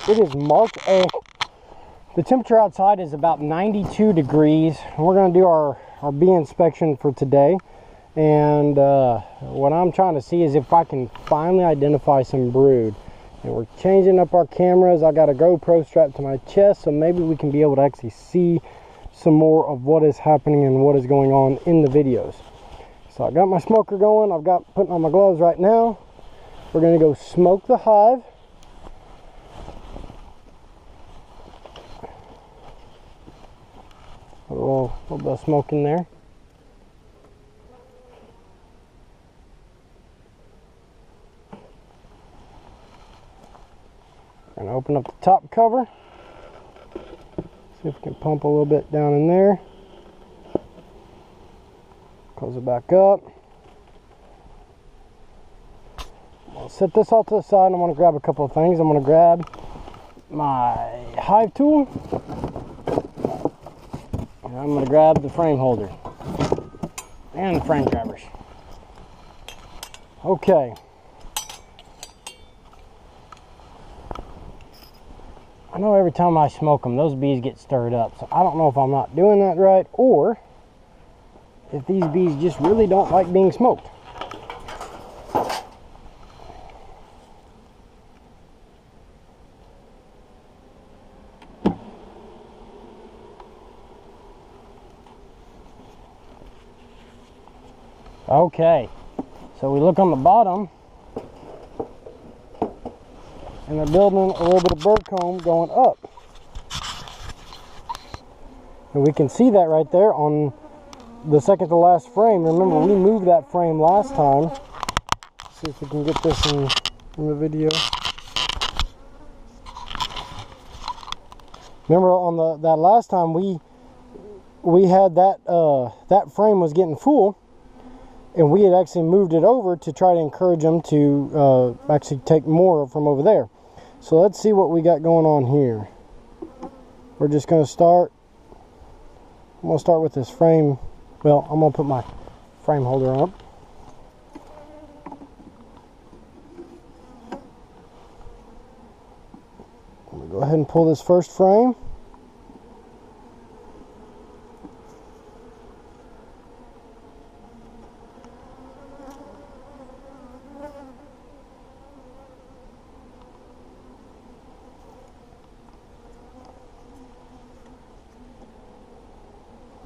It is March 8th. The temperature outside is about 92 degrees. We're going to do our bee inspection for today. And what I'm trying to see is if I can finally identify some brood. And we're changing up our cameras. I got a GoPro strapped to my chest, so maybe we can be able to actually see some more of what is happening and what is going on in the videos. So I got my smoker going. I've got putting on my gloves right now. We're going to go smoke the hive. A little bit of smoke in there. Going to open up the top cover. See if we can pump a little bit down in there. Close it back up. I'll set this all to the side. I'm going to grab a couple of things. I'm going to grab my hive tool. And I'm going to grab the frame holder. And the frame grabbers. Okay. I know every time I smoke them, those bees get stirred up. So I don't know if I'm not doing that right, or if these bees just really don't like being smoked. Okay, so we look on the bottom, and they're building a little bit of bird comb going up. And we can see that right there on the second to last frame. Remember, we moved that frame last time. Let's see if we can get this in the video. Remember on that last time we had that frame was getting full, and we had actually moved it over to try to encourage them to actually take more from over there. So let's see what we got going on here. We're just going to start. I'm going to start with this frame. Well, I'm going to put my frame holder up. I'm going to go ahead and pull this first frame.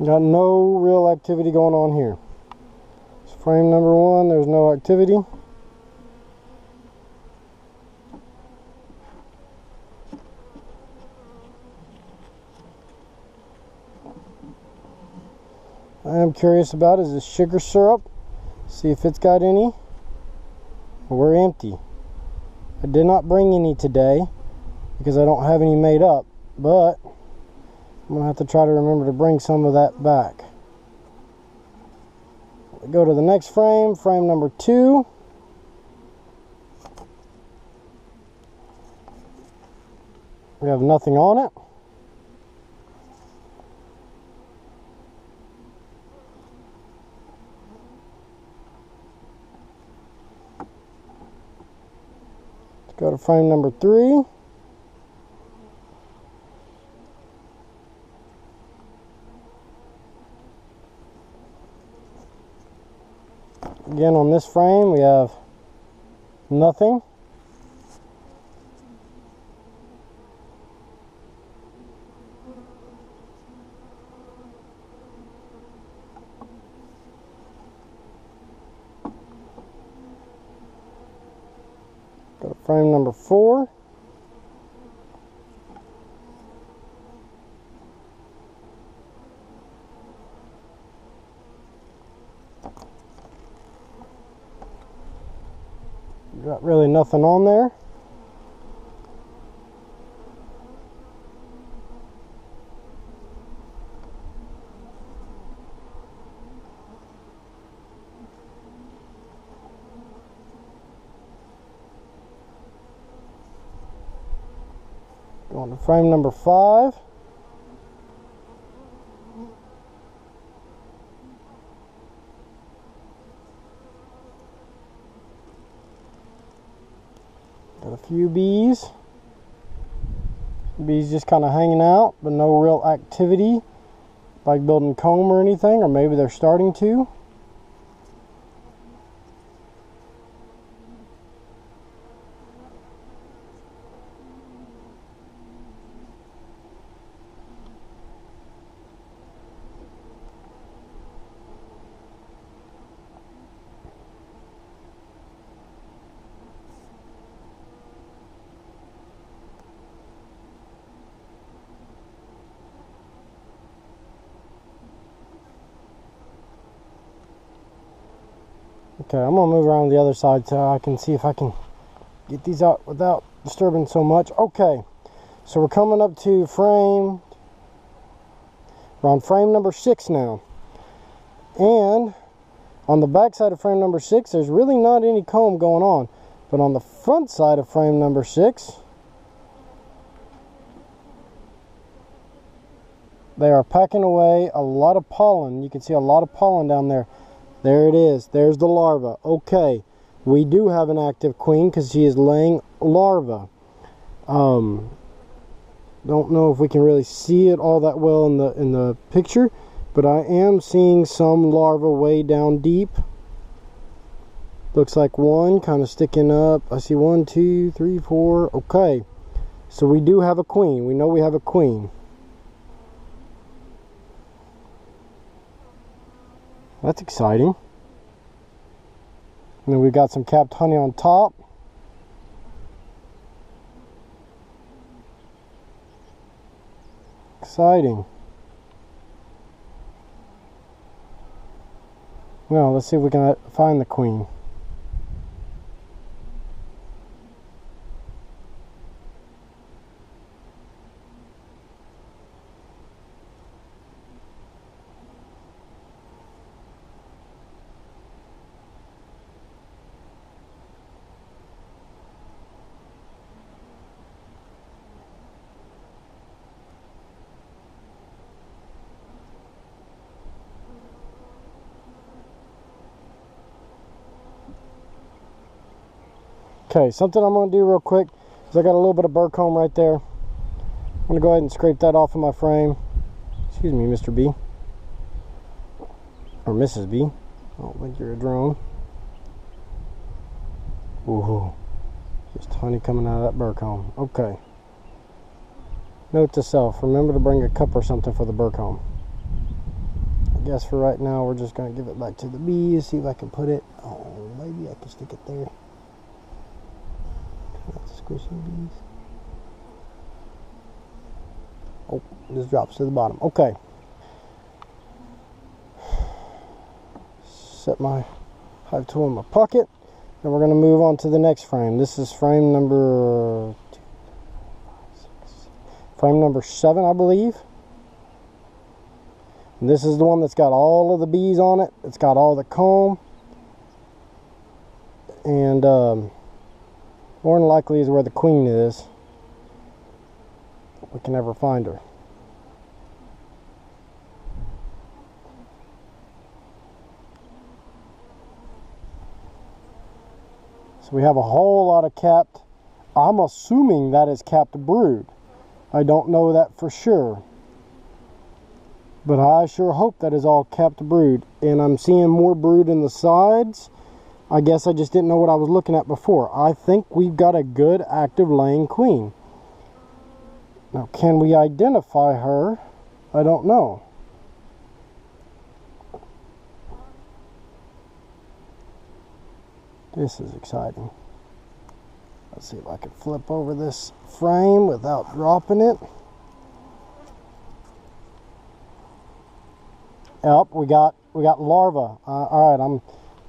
Got no real activity going on here. It's frame number one, there's no activity. I am curious about is the sugar syrup. See if it's got any. We're empty. I did not bring any today because I don't have any made up, but I'm going to have to try to remember to bring some of that back. We go to the next frame, frame number 2. We have nothing on it. Let's go to frame number 3. Again, on this frame, we have nothing. Go to frame number 4. Got really nothing on there. Going to frame number 5. Got a few bees. Bees just kind of hanging out, but no real activity, like building comb or anything, or maybe they're starting to. Okay, I'm gonna move around the other side so I can see if I can get these out without disturbing so much. Okay, so we're coming up to we're on frame number 6 now. And on the back side of frame number 6, there's really not any comb going on. But on the front side of frame number 6, they are packing away a lot of pollen. You can see a lot of pollen down there. There it is. There's the larva. Okay, we do have an active queen because she is laying larvae. Don't know if we can really see it all that well in the picture, but I am seeing some larvae way down deep. Looks like one kind of sticking up. I see 1, 2, 3, 4. Okay, so we do have a queen. We know we have a queen. That's exciting. And then we've got some capped honey on top. Exciting. Now, let's see if we can find the queen. Okay, something I'm going to do real quick is I got a little bit of burr comb right there. I'm going to go ahead and scrape that off of my frame. Excuse me, Mr. B. Or Mrs. B. I don't think you're a drone. Ooh, just honey coming out of that burr comb. Okay. Note to self, remember to bring a cup or something for the burr comb. I guess for right now we're just going to give it back to the bees, see if I can put it. Oh, maybe I can stick it there. Squishy bees. Oh, it just drops to the bottom. Okay. Set my hive tool in my pocket. And we're going to move on to the next frame. This is frame number 7, I believe. And this is the one that's got all of the bees on it. It's got all the comb. And more than likely is where the queen is. If we can ever find her. So we have a whole lot of capped. I'm assuming that is capped brood. I don't know that for sure. But I sure hope that is all capped brood. And I'm seeing more brood in the sides. I guess I just didn't know what I was looking at before. I think we've got a good active laying queen. Now, can we identify her? I don't know. This is exciting. Let's see if I can flip over this frame without dropping it. Yep, we got larvae. All right,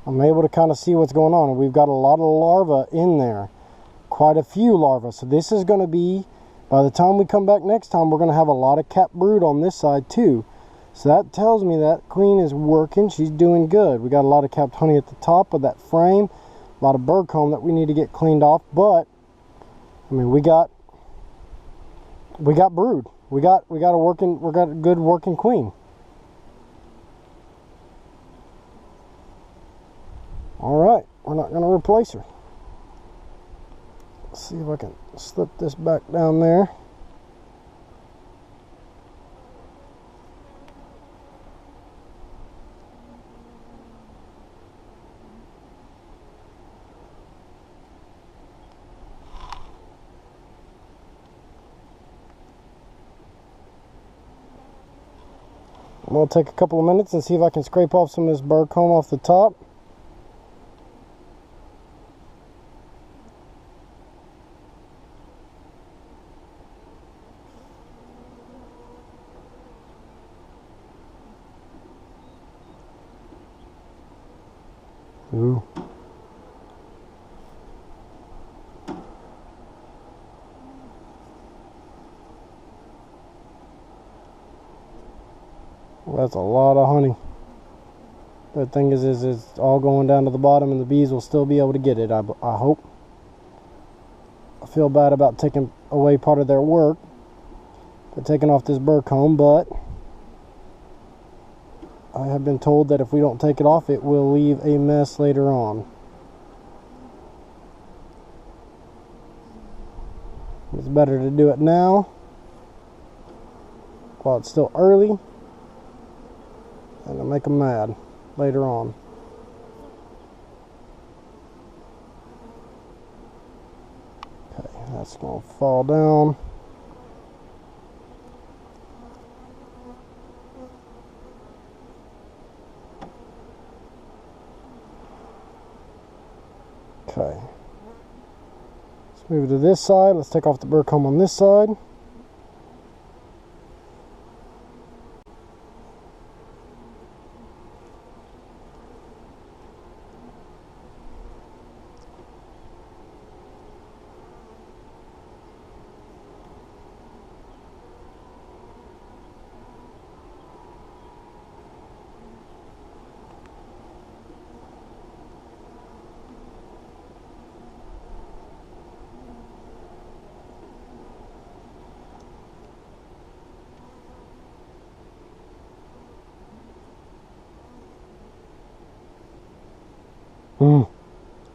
I'm able to kind of see what's going on. We've got a lot of larvae in there. Quite a few larvae. So this is going to be, by the time we come back next time, we're going to have a lot of capped brood on this side too. So that tells me that queen is working. She's doing good. We got a lot of capped honey at the top of that frame. A lot of burr comb that we need to get cleaned off. But, I mean, we got brood. We got a good working queen. Alright, we're not going to replace her. Let's see if I can slip this back down there. I'm going to take a couple of minutes and see if I can scrape off some of this burr comb off the top. Ooh. That's a lot of honey. The thing is it's all going down to the bottom, and the bees will still be able to get it, I hope. I feel bad about taking away part of their work by taking off this burr comb, but I have been told that if we don't take it off, it will leave a mess later on. It's better to do it now while it's still early and to make them mad later on. Okay, that's going to fall down. Okay. Let's move to this side. Let's take off the burr comb on this side.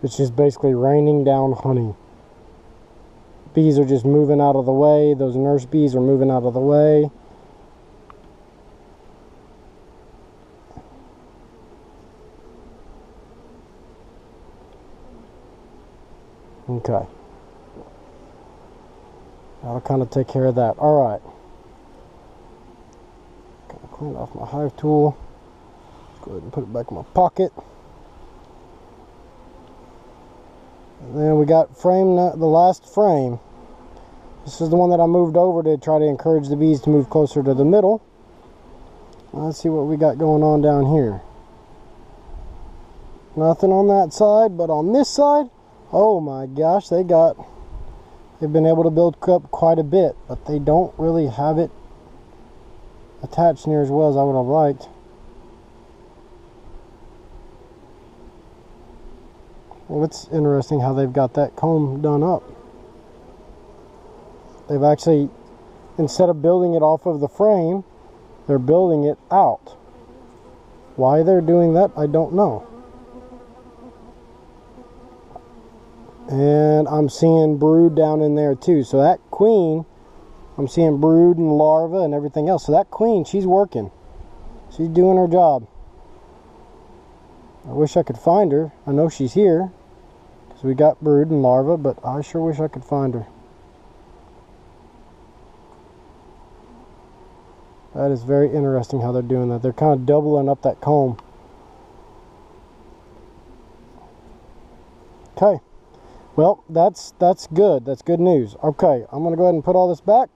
It's just basically raining down honey. Bees are just moving out of the way. Those nurse bees are moving out of the way. Okay. That'll kind of take care of that. Alright. Gonna clean off my hive tool. Let's go ahead and put it back in my pocket. And then we got the last frame. This is the one that I moved over to try to encourage the bees to move closer to the middle. Let's see what we got going on down here. Nothing on that side, but on this side, oh my gosh, they've been able to build up quite a bit, but they don't really have it attached near as well as I would have liked. Well, it's interesting how they've got that comb done up. They've actually, instead of building it off of the frame, they're building it out. Why they're doing that, I don't know. And I'm seeing brood down in there too. So that queen, I'm seeing brood and larva and everything else. So that queen, she's working. She's doing her job. I wish I could find her. I know she's here because we got brood and larva, but I sure wish I could find her. That is very interesting how they're doing that. They're kind of doubling up that comb. Okay. Well, that's good. That's good news. Okay, I'm going to go ahead and put all this back.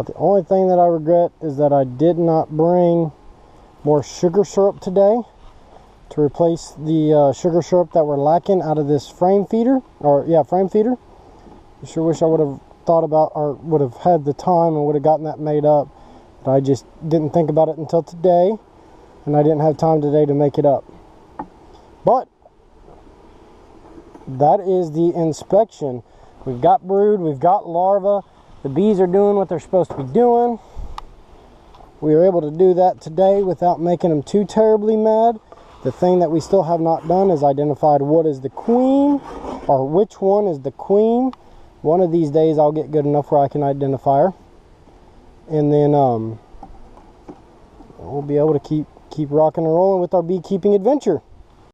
The only thing that I regret is that I did not bring more sugar syrup today to replace the sugar syrup that we're lacking out of this frame feeder. Frame feeder. I sure wish I would have thought about, or would have had the time and would have gotten that made up. But I just didn't think about it until today, and I didn't have time today to make it up. But that is the inspection. We've got brood, we've got larvae. The bees are doing what they're supposed to be doing. We were able to do that today without making them too terribly mad. The thing that we still have not done is identified what is the queen, or which one is the queen. One of these days I'll get good enough where I can identify her. And then we'll be able to keep rocking and rolling with our beekeeping adventure.